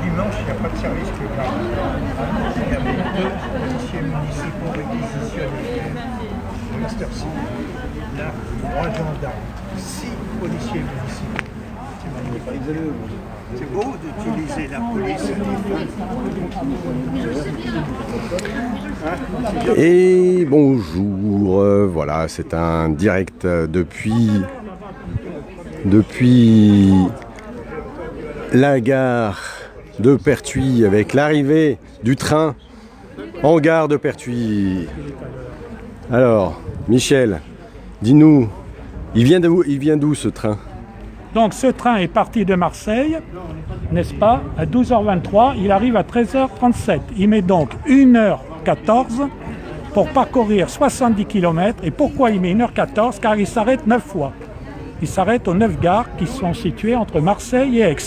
Dimanche, il n'y a pas de service public. Il y avait 2 policiers municipaux réquisitionnés de cette-ci. Là, 3 gendarmes, 6 policiers municipaux. C'est beau d'utiliser la police. Et bonjour, voilà, c'est un direct depuis la gare de Pertuis avec l'arrivée du train en gare de Pertuis. Alors, Michel, dis-nous, il vient d'où ce train? Donc ce train est parti de Marseille, n'est-ce pas, à 12h23, il arrive à 13h37. Il met donc 1h14 pour parcourir 70 km. Et pourquoi il met 1h14? Car il s'arrête 9 fois. Il s'arrête aux 9 gares qui sont situées entre Marseille et Aix.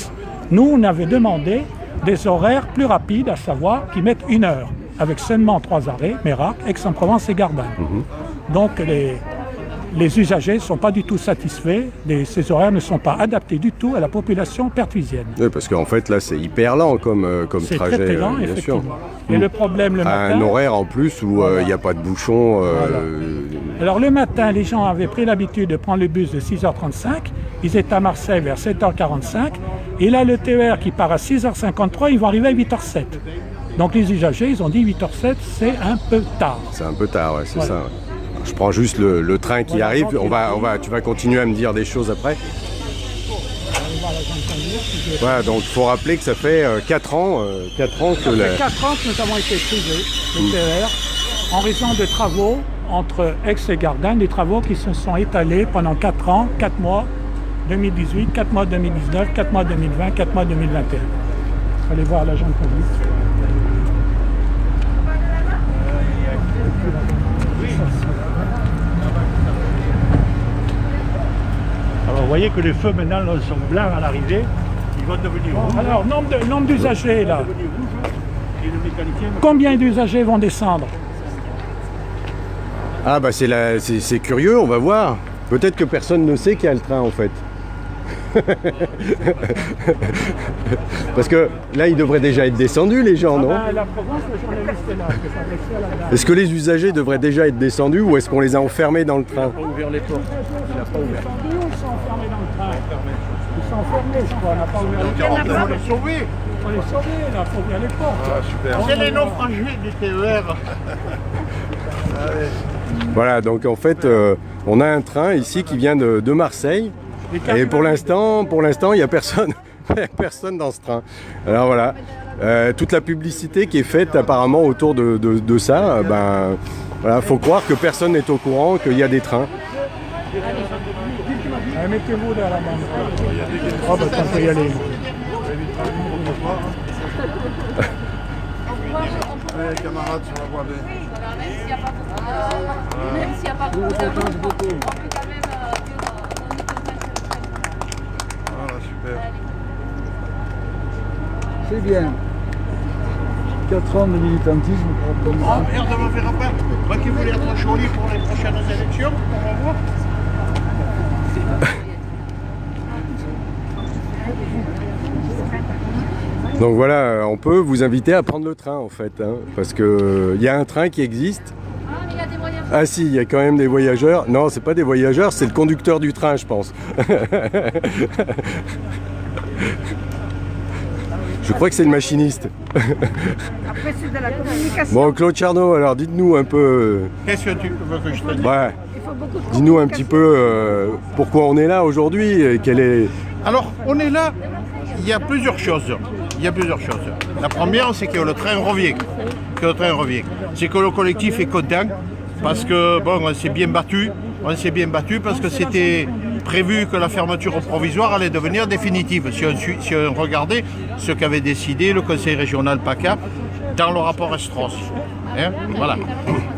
Nous, on avait demandé des horaires plus rapides, à savoir qui mettent 1 heure, avec seulement 3 arrêts, Mérac, Aix-en-Provence et Gardanne. Donc les usagers ne sont pas du tout satisfaits, ces horaires ne sont pas adaptés du tout à la population pertuisienne. Oui, parce qu'en fait là c'est hyper lent comme trajet, très lent, bien sûr. Et le problème le matin... Un horaire en plus où il n'y a pas de bouchon. Voilà. Alors le matin, les gens avaient pris l'habitude de prendre le bus de 6h35, ils étaient à Marseille vers 7h45, et là le TER qui part à 6h53, ils vont arriver à 8h07. Donc les usagers, ils ont dit 8h07, c'est un peu tard. C'est un peu tard, ouais, c'est ça. Ouais. Je prends juste le train qui arrive. Tu vas continuer à me dire des choses après. Voilà, donc il faut rappeler que ça fait 4 ans, que... Ça fait 4 ans que nous avons été privés de TER en raison de travaux entre Aix et Gardanne, des travaux qui se sont étalés pendant 4 ans, 4 mois 2018, 4 mois 2019, 4 mois 2020, 4 mois 2021. Allez voir l'agent de conduite. Alors vous voyez que les feux maintenant là, sont blancs à l'arrivée, ils vont devenir rouges. Alors, nombre d'usagers là. Combien d'usagers vont descendre? Ah bah c'est curieux, on va voir. Peut-être que personne ne sait qu'il y a le train en fait. Parce que là, ils devraient déjà être descendus, les gens, non? La Provence, le journaliste est là, qui s'adressait à la dame. Est-ce que les usagers devraient déjà être descendus ou est-ce qu'on les a enfermés dans le train? Il n'a pas ouvert les portes. Il n'a pas ouvert. Ils sont enfermés dans le train. Ils sont enfermés, je crois. On n'a pas ouvert les portes. On les sauver. On les sauvés, là, il faut ouvrir les portes. Ah, super. C'est les naufragés du TER. Voilà, donc en fait, on a un train ici qui vient de Marseille. Et pour l'instant, il n'y a personne. Personne dans ce train. Alors voilà, toute la publicité qui est faite apparemment autour de ça, ben voilà, faut croire que personne n'est au courant qu'il y a des trains. Mettez-vous là, la bande. Oh, bah, on peut y aller. Allez, camarades, sur la voie B. Même s'il n'y a pas beaucoup d'argent, on peut quand même... Voilà, super. C'est bien. 4 ans de militantisme. Oh merde, on va faire appel. Moi qui voulais être joli pour les prochaines élections, on va voir. Donc voilà, on peut vous inviter à prendre le train en fait, hein, parce que il y a un train qui existe. Ah, mais il y a des voyageurs. Ah si, il y a quand même des voyageurs. Non, c'est pas des voyageurs, c'est le conducteur du train, je pense. Je crois que c'est le machiniste. Après, c'est de la communication. Bon, Claude Charnot, alors dites-nous un peu... Qu'est-ce que tu veux que je te dise? Ouais, Il faut beaucoup de dis-nous un petit peu pourquoi on est là aujourd'hui et quelle est... Alors, on est là, il y a plusieurs choses. La première, c'est que le train revient. C'est que le collectif est content parce que, bon, on s'est bien battu parce que c'était prévu que la fermeture provisoire allait devenir définitive, si on regardait ce qu'avait décidé le Conseil régional PACA dans le rapport Estros. Hein, voilà.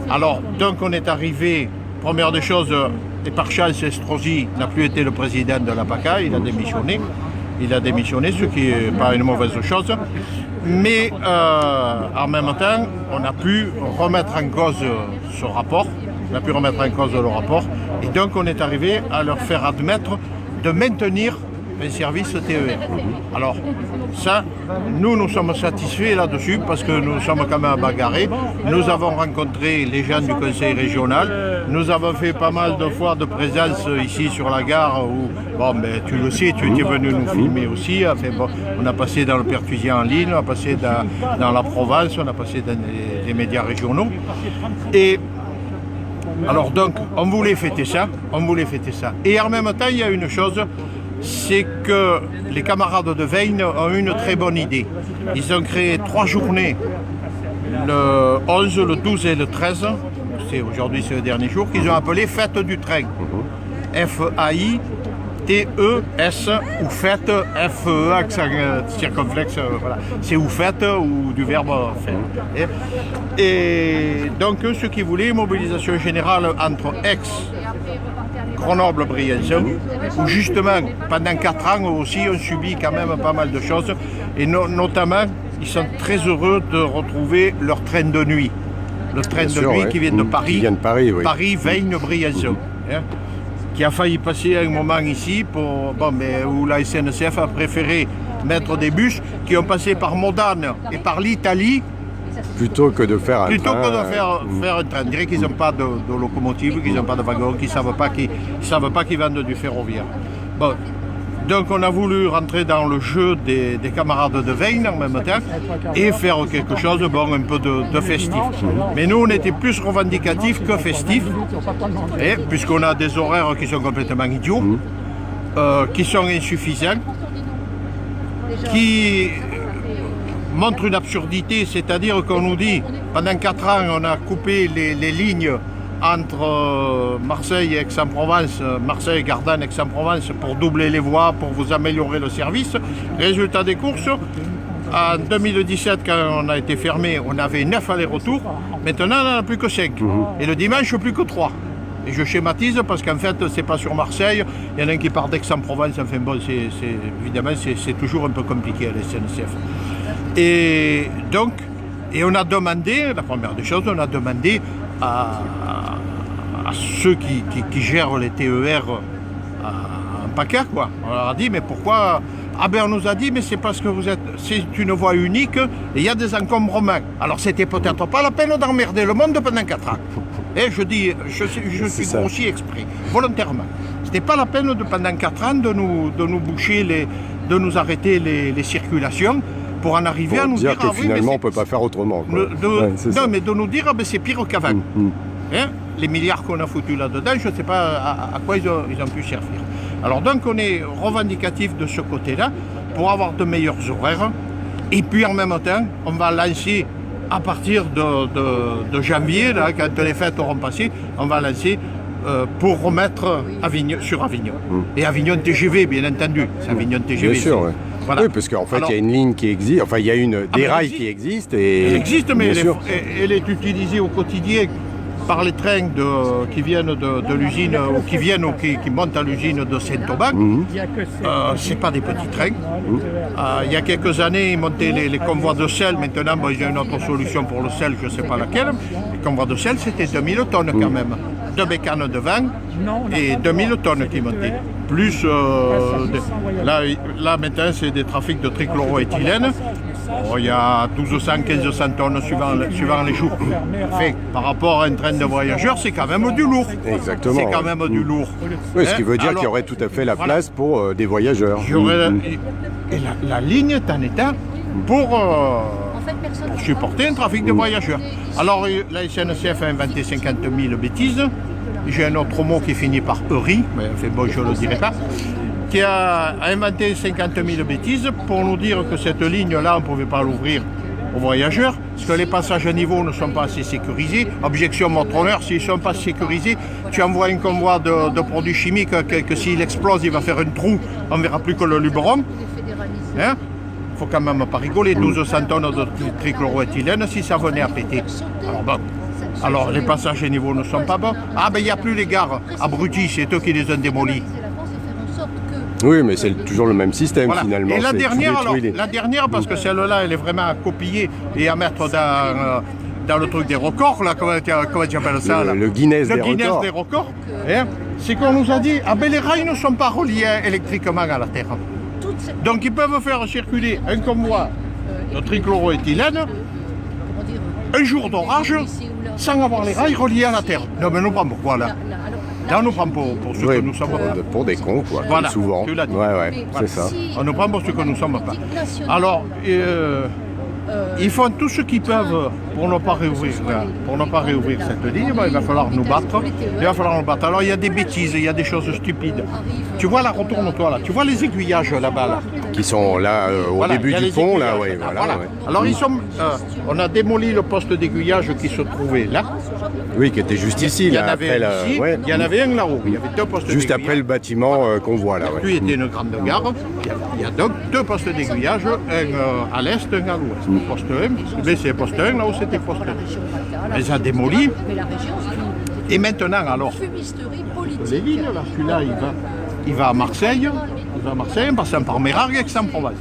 Alors, donc on est arrivé, première des choses, et par chance, Estrosi n'a plus été le président de la PACA, il a démissionné. Il a démissionné, ce qui n'est pas une mauvaise chose. Mais en même temps, on a pu remettre en cause ce rapport. On a pu remettre en cause le rapport. Et donc, on est arrivé à leur faire admettre de maintenir un service TER. Alors, ça, nous sommes satisfaits là-dessus parce que nous sommes quand même bagarrés. Nous avons rencontré les gens du conseil régional. Nous avons fait pas mal de fois de présence ici sur la gare où, bon, mais tu le sais, tu étais venu nous filmer aussi. Enfin, bon, on a passé dans le Pertuisien en ligne, on a passé dans la Provence, on a passé dans les médias régionaux. Et alors donc, on voulait fêter ça. Et en même temps, il y a une chose, c'est que les camarades de Veynes ont une très bonne idée. Ils ont créé 3 journées, le 11, le 12 et le 13, aujourd'hui c'est le dernier jour, qu'ils ont appelé Fête du train. F-A-I-T-E-S ou Fête, F-E, accent circonflexe, voilà. C'est ou Fête ou du verbe faire. Et donc ceux qui voulaient mobilisation générale entre Aix, Grenoble, Briançon, où justement, pendant 4 ans aussi, on subit quand même pas mal de choses. Et notamment, ils sont très heureux de retrouver leur train de nuit. Le train de nuit qui vient de Paris. Qui vient de Paris, oui. Paris, Veynes, Briançon. Hein, qui a failli passer un moment ici, mais où la SNCF a préféré mettre des bus qui ont passé par Modane et par l'Italie. Plutôt que de faire un train. Plutôt que de faire un train. On dirait qu'ils n'ont pas de locomotive, qu'ils n'ont pas de wagon, qu'ils ne savent pas qu'ils vendent du ferroviaire. Bon. Donc on a voulu rentrer dans le jeu des camarades de Veynes en même temps et faire quelque chose, bon, un peu de festif. Mais nous, on était plus revendicatifs que festifs, puisqu'on a des horaires qui sont complètement idiots, qui sont insuffisants, qui montre une absurdité, c'est-à-dire qu'on nous dit, pendant 4 ans, on a coupé les lignes entre Marseille et Aix-en-Provence, Marseille, Gardanne, Aix-en-Provence, pour doubler les voies, pour vous améliorer le service. Résultat des courses, en 2017, quand on a été fermé, on avait 9 allers-retours. Maintenant, on n'en a plus que 5. Et le dimanche, plus que 3. Et je schématise parce qu'en fait, c'est pas sur Marseille. Il y en a un qui part d'Aix-en-Provence. Enfin bon, évidemment, c'est toujours un peu compliqué à la SNCF. Et donc, on a demandé, la première des choses, on a demandé à ceux qui gèrent les TER en PACA, quoi. On leur a dit, mais pourquoi? Ah ben on nous a dit, mais c'est parce que c'est une voie unique et il y a des encombrements. Alors c'était peut-être pas la peine d'emmerder le monde pendant 4 ans. Et je suis grossi exprès, volontairement. C'était pas la peine pendant 4 ans de nous boucher, de nous arrêter les circulations. Pour en arriver à nous dire que finalement on ne peut pas faire autrement. Mais de nous dire que c'est pire qu'avant. Hein, les milliards qu'on a foutus là-dedans, je ne sais pas à quoi ils ont pu servir. Alors donc on est revendicatif de ce côté-là pour avoir de meilleurs horaires. Et puis en même temps, on va lancer à partir de janvier, là, quand les fêtes auront passé, on va lancer pour remettre sur Avignon. Et Avignon TGV, bien entendu. C'est Avignon TGV. Bien sûr, oui. Voilà. Oui, parce qu'en fait, il y a une ligne qui existe, enfin, il y a des rails qui existent. Elle existe, mais elle est utilisée au quotidien par les trains qui viennent de l'usine, ou qui viennent ou qui montent à l'usine de Saint-Auban. C'est pas des petits trains. Il y a quelques années, ils montaient les convois de sel. Maintenant, il y a une autre solution pour le sel, je ne sais pas laquelle. Les convois de sel, c'était 2000 tonnes quand même. 2 bécanes de vin et 2000 tonnes qui montaient. Plus, là maintenant, c'est des trafics de trichloroéthylène. Il y a 1200, 1500 tonnes suivant les jours. Enfin, par rapport à un train de voyageurs, c'est quand même du lourd. Exactement. C'est quand même du lourd. Oui, ce qui veut dire qu'il y aurait tout à fait la place pour des voyageurs. Et la ligne est en état pour supporter un trafic de voyageurs. Alors, la SNCF a inventé 50 000 bêtises. J'ai un autre mot qui finit par ERI, mais enfin, bon, je ne le dirai pas, qui a inventé 50 000 bêtises pour nous dire que cette ligne-là, on ne pouvait pas l'ouvrir aux voyageurs, parce que les passages à niveau ne sont pas assez sécurisés. Objection montonneur, s'ils ne sont pas sécurisés, tu envoies un convoi de produits chimiques que s'il explose, il va faire un trou, on ne verra plus que le luberon. Hein? Faut quand même pas rigoler, 1200 tonnes de trichloroéthylène si ça venait à péter. Alors bon, alors les passages à niveau ne sont pas bons. Ah ben il n'y a plus les gares abrutis, c'est eux qui les ont démolis. Oui, mais c'est toujours le même système Voilà. finalement. Et la c'est dernière, tout alors, détruit. la dernière, parce que celle-là, elle est vraiment à copier et à mettre dans le truc des records, là, comment tu appelles ça là Le Guinness Le des Guinness records. des records, hein, c'est qu'on nous a dit, ah ben les rails ne sont pas reliés électriquement à la Terre. Donc ils peuvent faire circuler un convoi de trichloroéthylène un jour d'orage sans avoir les rails reliés à la Terre. Non mais nous prend pourquoi là? Là on nous prend pour ce Oui, que nous sommes. pour des cons, quoi. Voilà, Souvent. tu l'as dit. Ouais, c'est ça. On nous prend pour ce que nous sommes pas. Alors, ils font tout ce qu'ils peuvent pour ne pas réouvrir, cette ligne. Ben, il va falloir nous battre. Alors, il y a des bêtises, il y a des choses stupides. Tu vois là, retourne-toi là. Tu vois les aiguillages là-bas là. Qui sont là au Voilà, début il y a du les pont, là, aiguillages. oui. Voilà, ouais. Alors, on a démoli le poste d'aiguillage qui se trouvait là. Oui, qui était juste ici, Il y en là, avait après un ici, ouais. il y en avait un là-haut. Il y avait deux postes Juste d'aiguillage. après le bâtiment qu'on voit là, ouais. Lui était une grande gare. Il y a donc deux postes d'aiguillage, un à l'est, un à l'ouest. Poste 1, mais c'est poste 1, là où c'était poste 2. On les a démolis. Et maintenant, alors, les lignes, là, celui-là, il va à Marseille. Il va à Marseille en passant par Mérargues et Aix-en-Provence.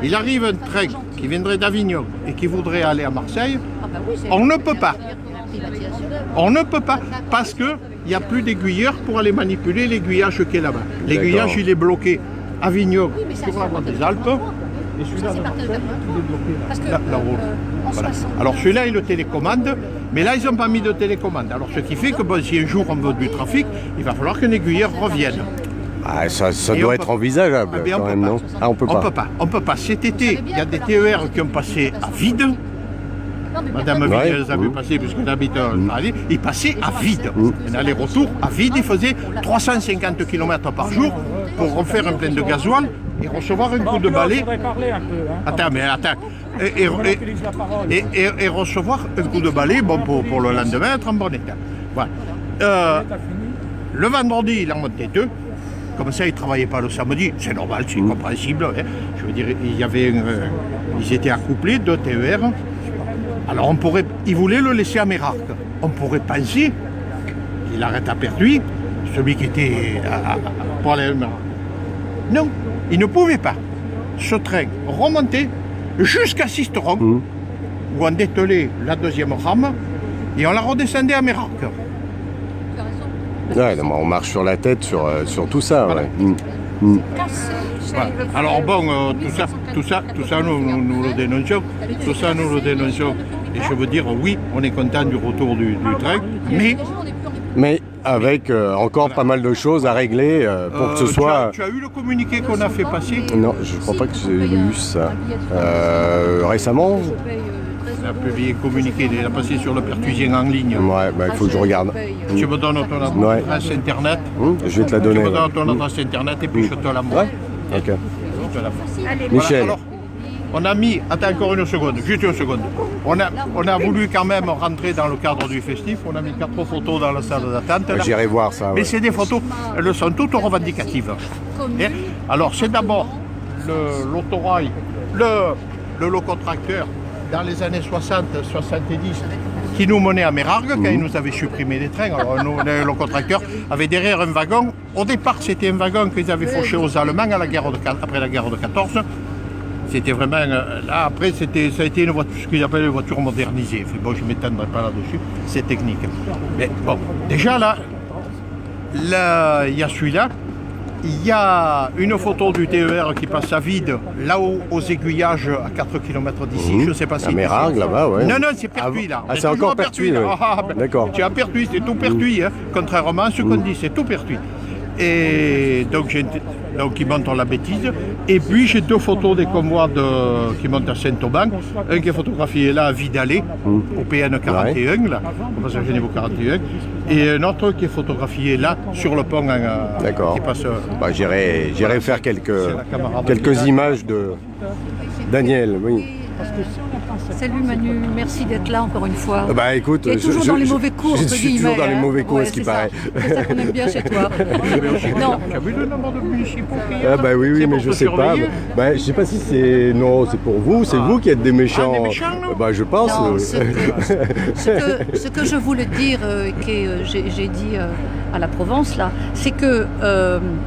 Il arrive un train qui viendrait d'Avignon et qui voudrait aller à Marseille. On ne peut pas. On ne peut pas parce qu'il n'y a plus d'aiguilleur pour aller manipuler l'aiguillage qui est là-bas. L'aiguillage, il est bloqué à Avignon sur la voie des Alpes. Et celui-là, il est bloqué là-haut. Voilà. Alors celui-là, il le télécommande, mais là, ils n'ont pas mis de télécommande. Alors ce qui fait que bon, si un jour on veut du trafic, il va falloir qu'un aiguilleur revienne. Ah, ça Et doit on être peut- envisageable Ah, ben, on quand peut même, pas. non? Ah, on peut pas. On peut pas. Cet été, il y a des TER qui ont passé à vide. Madame Ouais. Ville les a vu passer, puisqu'elle habite en Paris. Il passait à vide. Un aller-retour à vide, il faisait 350 km par jour pour refaire un plein de gasoil et recevoir un coup de balai. Je voudrais parler un peu. Hein. Attends. Et recevoir un coup de balai bon, pour le lendemain, être en bon état. Voilà. Le vendredi, il en montait deux. Comme ça, ils ne travaillaient pas le samedi. C'est normal, c'est compréhensible. Hein. Je veux dire, ils étaient accouplés, deux TER. Alors, ils voulaient le laisser à Mérargues. On pourrait penser qu'il arrête à Pertuis, celui qui était pour aller à Mérargues. Non, il ne pouvait pas. Ce train remontait jusqu'à Sisteron, où on dételait la deuxième rame, et on la redescendait à Mérargues. Ouais, non, mais on marche sur la tête sur tout ça. Voilà. Ouais. Voilà. Alors bon, tout ça, nous le dénoncions. Tout ça, nous le dénoncions. Et je veux dire, oui, on est content du retour du train, Mais avec encore pas mal de choses à régler pour que ce soit... Tu as eu le communiqué qu'on a fait passer? Non, je crois pas que j'ai eu ça. Récemment? On a publié un communiqué, il a passé sur le Pertuisien en ligne. Ouais, bah, il faut que je regarde. Tu me donnes ton adresse internet. Je vais te la Tu donner. me ouais. donnes ton adresse internet et puis je te la montre. Ouais. Ok. Je te la montre. Michel. Voilà, alors, on a mis, attends encore une seconde, juste une seconde. On a voulu quand même rentrer dans le cadre du festif. On a mis 4 photos dans la salle d'attente. là. J'irai voir ça. Mais Ouais. c'est des photos, elles sont toutes revendicatives. Hein? Alors c'est d'abord l'autorail, le locotracteur dans les années 60-70 qui nous menait à Mérargues quand ils nous avaient supprimé les trains. Alors nous, le locotracteur avait derrière un wagon. Au départ, c'était un wagon qu'ils avaient fauché aux Allemands à après la guerre de 14. C'était vraiment... Là, après, ça a été une voiture, ce qu'ils appellent une voiture modernisée. Enfin, bon, je ne m'étendrai pas là-dessus, c'est technique. Mais bon, déjà là, il y a celui-là. Il y a une photo du TER qui passe à vide, là-haut, aux aiguillages, à 4 km d'ici. Je ne sais pas si... À Mérargues, là-bas, ouais. Non, c'est Pertuis, là. Ah, On est c'est toujours encore à Pertuis, là. ouais. Ben, D'accord. Tu es à Pertuis, c'est tout Pertuis. Hein. Contrairement à ce qu'on dit, c'est tout Pertuis. Et donc, ils montrent la bêtise. Et puis, j'ai deux photos des convois qui montent à Saint-Auban. Un qui est photographié là à Vidalé, au PN 41, là, au passage niveau 41. Et un autre qui est photographié là, sur le pont. D'accord. Qui passe. Bah, j'irai faire quelques la camarade images de Daniel. Oui. Parce que si on a pensé Salut Manu, merci d'être là encore une fois. Bah écoute, Tu es toujours dans les mauvais cours, je entre suis guillemets, toujours dans les hein. mauvais cours, Ouais, ce qui c'est ça. paraît. C'est ça qu'on aime bien chez toi. Non, Tu as vu le nombre de municipaux qu'il y a Ah là bah oui, C'est mais pour je te sais pas. surveiller. Bah, je sais pas si c'est... Non, c'est pour vous, c'est vous qui êtes des méchants. Ah, des méchants, non Bah je pense. non, ce que je voulais dire, j'ai dit à la Provence, là, c'est que,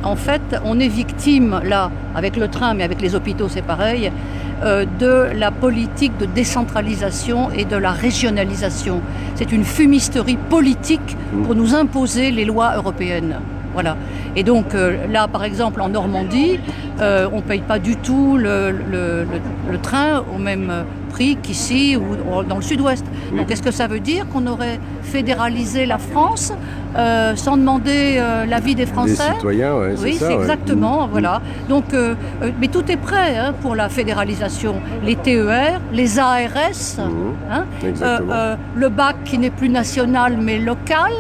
en fait, on est victime, là, avec le train, mais avec les hôpitaux, c'est pareil, de la politique de décentralisation et de la régionalisation. C'est une fumisterie politique pour nous imposer les lois européennes. Voilà. Et donc là, par exemple, en Normandie, on ne paye pas du tout le train au même prix qu'ici ou dans le sud-ouest. Donc est-ce que ça veut dire qu'on aurait fédéralisé la France sans demander l'avis des Français? Des citoyens, ouais, Oui, ça, c'est ouais. exactement, voilà. Donc, mais tout est prêt hein, pour la fédéralisation. Les TER, les ARS, hein, Exactement. le bac qui n'est plus national mais local.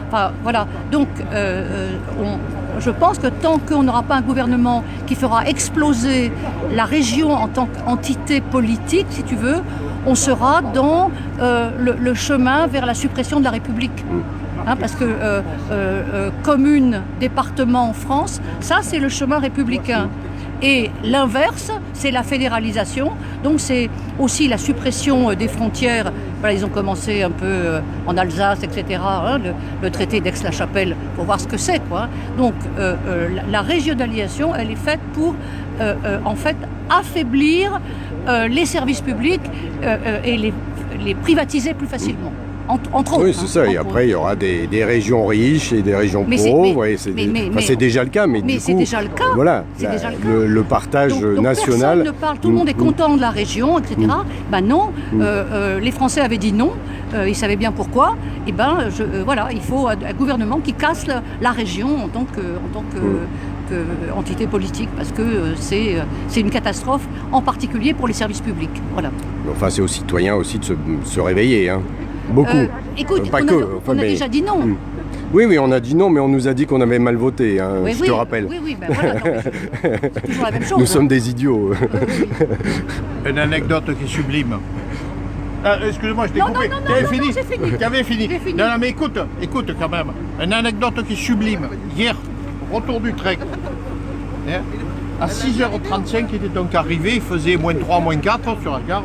Enfin, voilà. Donc, je pense que tant qu'on n'aura pas un gouvernement qui fera exploser la région en tant qu'entité politique, si tu veux, on sera dans le chemin vers la suppression de la République. Hein, parce que commune, département en France, ça c'est le chemin républicain. Et l'inverse, c'est la fédéralisation. Donc c'est aussi la suppression des frontières. Voilà, ils ont commencé un peu en Alsace, etc. Hein, le traité d'Aix-la-Chapelle, pour voir ce que c'est, quoi. Donc la régionalisation, elle est faite pour, en fait, affaiblir les services publics et les privatiser plus facilement. Entre autres. Oui, c'est ça. Et après, il y aura des régions riches et des régions pauvres. Ouais, c'est déjà le cas. Mais du c'est coup, déjà le cas. voilà, C'est déjà le cas. le partage donc national. Personne ne parle, tout le monde est content de la région, etc. Ben non, les Français avaient dit non, ils savaient bien pourquoi. Et ben voilà, il faut un gouvernement qui casse la région en tant que entité politique, parce que c'est une catastrophe, en particulier pour les services publics. Voilà. Enfin, c'est aux citoyens aussi de se réveiller. Hein. Beaucoup. Écoute, Pas on a déjà dit non. Oui, on a dit non, mais on nous a dit qu'on avait mal voté, hein, Oui, je te rappelle. Oui, ben voilà, c'est toujours la même chose. Nous sommes des idiots. Une anecdote qui est sublime. Ah, excusez-moi, je t'ai coupé. non, Tu avais non, fini. c'est fini. Tu avais fini. J'ai fini. Non, mais écoute quand même. Une anecdote qui est sublime. Hier, retour du trek. Hein, à 6h35, il était donc arrivé, il faisait -3, -4 sur la gare.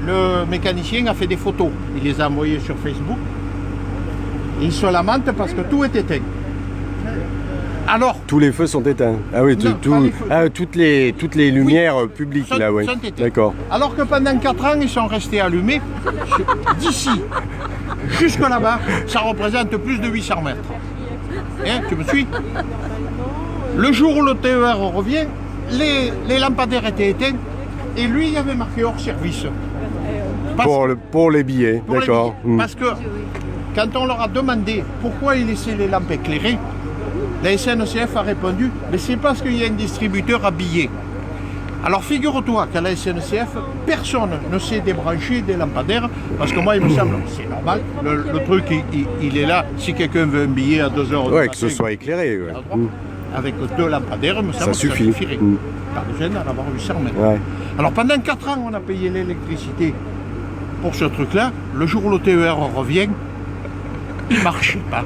Le mécanicien a fait des photos. Il les a envoyées sur Facebook. Et il se lamente parce que tout est éteint. Alors, Tous les feux sont éteints. Ah oui, Non, pas les feux. toutes les lumières publiques sont- là, oui. sont éteintes. D'accord. Alors que pendant 4 ans, ils sont restés allumés d'ici jusque là-bas, ça représente plus de 800 mètres. Hein, tu me suis? Le jour où le TER revient, les lampadaires étaient éteints et lui, il avait marqué hors service. Parce- Pour les billets, pour les d'accord. billets. Parce que quand on leur a demandé pourquoi ils laissaient les lampes éclairées, la SNCF a répondu « mais c'est parce qu'il y a un distributeur à billets ». Alors figure-toi qu'à la SNCF, personne ne sait débrancher des lampadaires, parce que moi il me semble, c'est normal, le truc il est là, si quelqu'un veut un billet à 2h Ouais, que ce soit éclairé. Ouais. avec 2 lampadaires, il me semble que suffit. ça suffirait. Pas besoin d'en avoir 800 mètres. Ouais. Alors pendant 4 ans, on a payé l'électricité pour ce truc-là. Le jour où le TER revient, il ne marchait pas.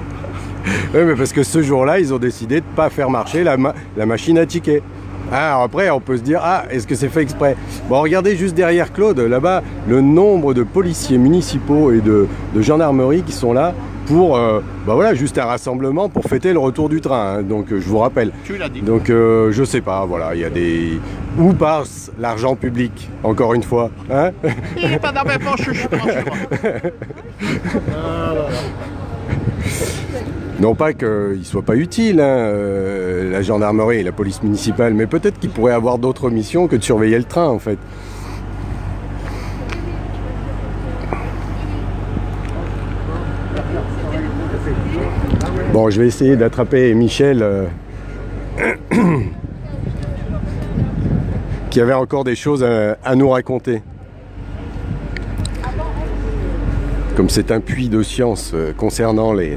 Oui, mais parce que ce jour-là, ils ont décidé de ne pas faire marcher la machine à tickets. Ah, alors après, on peut se dire, est-ce que c'est fait exprès? Bon, regardez juste derrière Claude, là-bas, le nombre de policiers municipaux et de gendarmerie qui sont là pour, voilà, juste un rassemblement pour fêter le retour du train. Hein. Donc, je vous rappelle. Tu l'as dit. Donc, je sais pas, voilà, il y a des... Où passe l'argent public, encore une fois, hein? Il n'est pas dans mes poches, je suis pas sûr. Non pas qu'il ne soit pas utile, hein, la gendarmerie et la police municipale, mais peut-être qu'ils pourraient avoir d'autres missions que de surveiller le train, en fait. Bon, je vais essayer d'attraper Michel, qui avait encore des choses à nous raconter. Comme c'est un puits de science concernant les...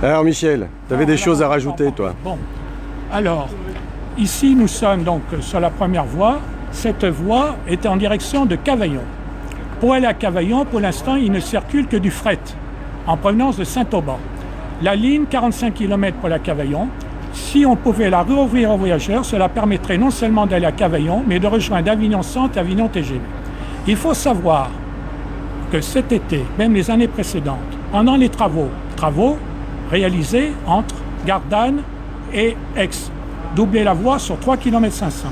Alors Michel, tu avais des choses à rajouter, toi? Bon, alors, ici, nous sommes donc sur la première voie. Cette voie est en direction de Cavaillon. Pour aller à Cavaillon, pour l'instant, il ne circule que du fret en provenance de Saint-Auban. La ligne, 45 km pour la Cavaillon. Si on pouvait la rouvrir aux voyageurs, cela permettrait non seulement d'aller à Cavaillon, mais de rejoindre Avignon Centre et Avignon TGV. Il faut savoir que cet été, même les années précédentes, pendant les travaux réalisés entre Gardanne et Aix, doubler la voie sur 3 km 500.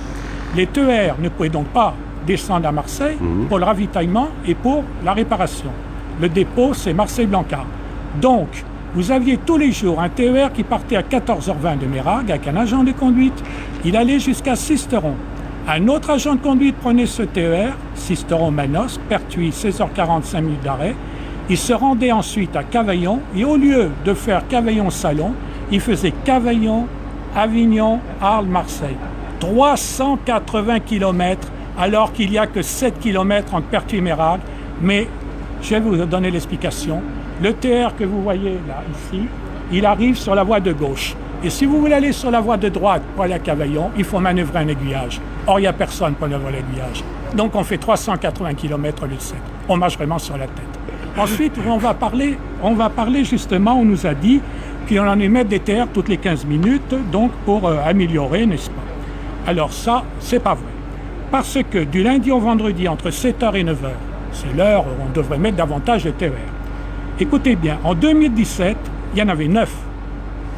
Les TER ne pouvaient donc pas descendre à Marseille pour le ravitaillement et pour la réparation. Le dépôt, c'est Marseille-Blancard. Donc, vous aviez tous les jours un TER qui partait à 14h20 de Mérag avec un agent de conduite. Il allait jusqu'à Sisteron. Un autre agent de conduite prenait ce TER, Sisteron-Manos, Pertuis, 16h40, 5 minutes d'arrêt. Il se rendait ensuite à Cavaillon et au lieu de faire Cavaillon-Salon, il faisait Cavaillon, Avignon, Arles, Marseille. 380 km alors qu'il n'y a que 7 km entre Pertuis et Mérag. Mais je vais vous donner l'explication. Le TER que vous voyez là, ici, il arrive sur la voie de gauche. Et si vous voulez aller sur la voie de droite pour aller à Cavaillon, il faut manœuvrer un aiguillage. Or, il n'y a personne pour manœuvrer l'aiguillage. Donc, on fait 380 km au lieu de 7. On marche vraiment sur la tête. Ensuite, on va parler justement, on nous a dit qu'on en émet des TER toutes les 15 minutes, donc pour améliorer, n'est-ce pas? Alors ça, c'est pas vrai. Parce que du lundi au vendredi, entre 7h et 9h, c'est l'heure où on devrait mettre davantage de TER. Écoutez bien, en 2017, il y en avait 9,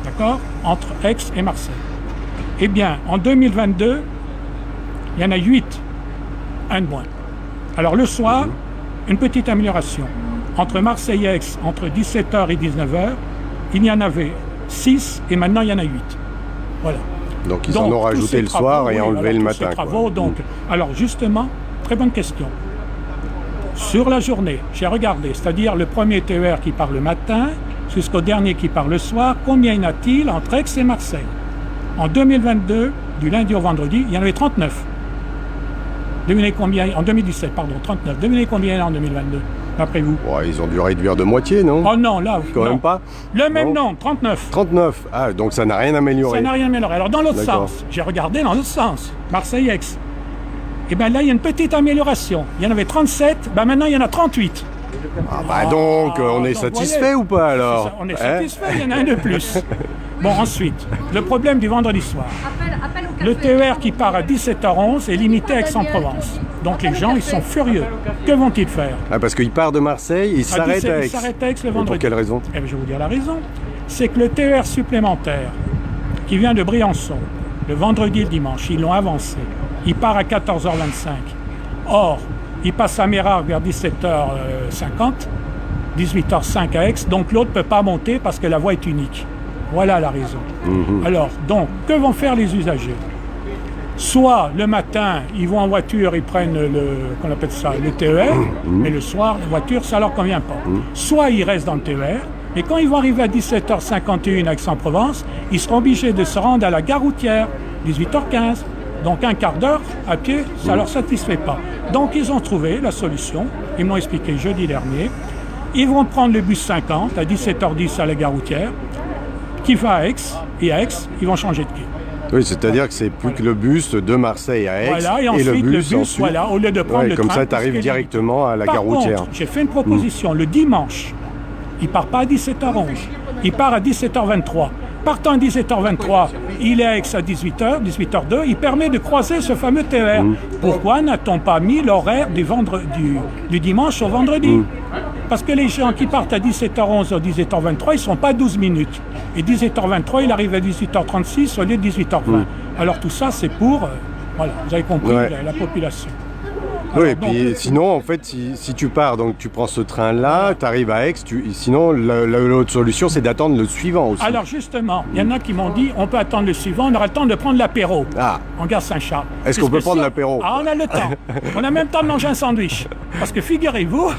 d'accord, entre Aix et Marseille. Eh bien, en 2022, il y en a 8, un de moins. Alors le soir, une petite amélioration. Entre Marseille et Aix, entre 17h et 19h, il y en avait 6 et maintenant il y en a 8. Voilà. Donc ils en ont rajouté le soir et enlevé le matin. Travaux, donc, alors justement, très bonne question. Sur la journée, j'ai regardé, c'est-à-dire le premier TER qui part le matin jusqu'au dernier qui part le soir, combien y en a-t-il entre Aix et Marseille? En 2022, du lundi au vendredi, il y en avait 39. Devinez combien, en 2017, pardon, 39. Devinez combien il y en a en 2022, d'après vous? Ouais, ils ont dû réduire de moitié, non? Oh non, là, quand même pas. Le même nombre, 39. 39, ah, donc ça n'a rien amélioré. Ça n'a rien amélioré. Alors dans l'autre sens, j'ai regardé dans l'autre sens, Marseille-Aix. Et bien là, il y a une petite amélioration. Il y en avait 37, ben maintenant il y en a 38. Ah bah donc, on est satisfait ou pas alors? On est satisfait, il y en a un de plus. Bon, ensuite, le problème du vendredi soir. Le TER qui part à 17h11 est limité à Aix-en-Provence. Donc les gens, ils sont furieux. Que vont-ils faire? Ah, parce qu'il part de Marseille, il s'arrête à Aix. Il s'arrête à Aix le vendredi. Pour quelle raison? Eh bien, je vais vous dire la raison. C'est que le TER supplémentaire qui vient de Briançon, le vendredi et le dimanche, ils l'ont avancé. Il part à 14h25. Or, il passe à Mérard vers 17h50, 18h05 à Aix, donc l'autre ne peut pas monter parce que la voie est unique. Voilà la raison. Alors, donc, que vont faire les usagers? Soit le matin, ils vont en voiture, ils prennent qu'on appelle ça, le TER, mais le soir, la voiture, ça leur convient pas. Soit ils restent dans le TER, et quand ils vont arriver à 17h51 à Aix-en-Provence, ils seront obligés de se rendre à la gare routière, 18h15. Donc un quart d'heure à pied, ça ne leur satisfait pas. Donc ils ont trouvé la solution, ils m'ont expliqué jeudi dernier. Ils vont prendre le bus 50 à 17h10 à la gare routière, qui va à Aix, et à Aix, ils vont changer de quai. Oui, c'est-à-dire que c'est plus que le bus de Marseille à Aix, voilà, et ensuite, le bus ensuite, voilà, au lieu de prendre le comme train. Ça, tu arrives directement à la gare routière. Contre, j'ai fait une proposition le dimanche. Il ne part pas à 17h11, il part à 17h23. Partant à 17h23, il est à Aix à 18h, 18h02, il permet de croiser ce fameux TER. Pourquoi n'a-t-on pas mis l'horaire du dimanche au vendredi? Parce que les gens qui partent à 17h11 ou 17h23, ils ne sont pas 12 minutes. Et 17h23, il arrive à 18h36 au lieu de 18h20. Alors tout ça, c'est pour, voilà, vous avez compris, la population. Oui, et puis sinon, en fait, si tu pars, donc tu prends ce train-là, tu arrives à Aix, sinon l'autre solution, c'est d'attendre le suivant aussi. Alors justement, il y en a qui m'ont dit, on peut attendre le suivant, on aura le temps de prendre l'apéro en gare Saint-Charles. Est-ce qu'on peut prendre l'apéro? Ah, on a le temps. On a même le temps de manger un sandwich. Parce que figurez-vous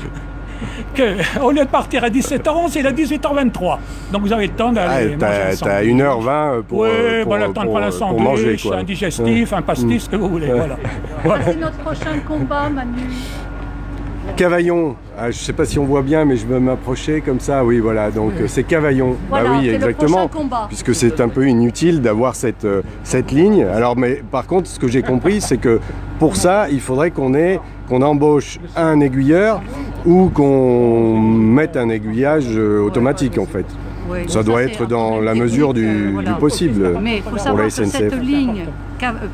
qu'au lieu de partir à 17h11, il est à 18h23. Donc vous avez le temps d'aller manger un sandwich. T'as 1h20 pour le temps de prendre un sandwich, manger, un digestif, un pastis, ce que vous voulez. Voilà. C'est notre prochain combat, Manu. Cavaillon, je ne sais pas si on voit bien, mais je vais m'approcher comme ça. Oui, voilà, donc c'est Cavaillon. Voilà, bah oui, c'est le exactement. prochain combat. Puisque c'est un peu inutile d'avoir cette ligne. Alors, mais par contre, ce que j'ai compris, c'est que pour ça, il faudrait qu'on embauche un aiguilleur ou qu'on mette un aiguillage automatique, en fait. Oui, Ça donc doit c'est être un dans problème la technique, mesure du voilà. possible Mais il faut pour savoir la que SNCF. cette ligne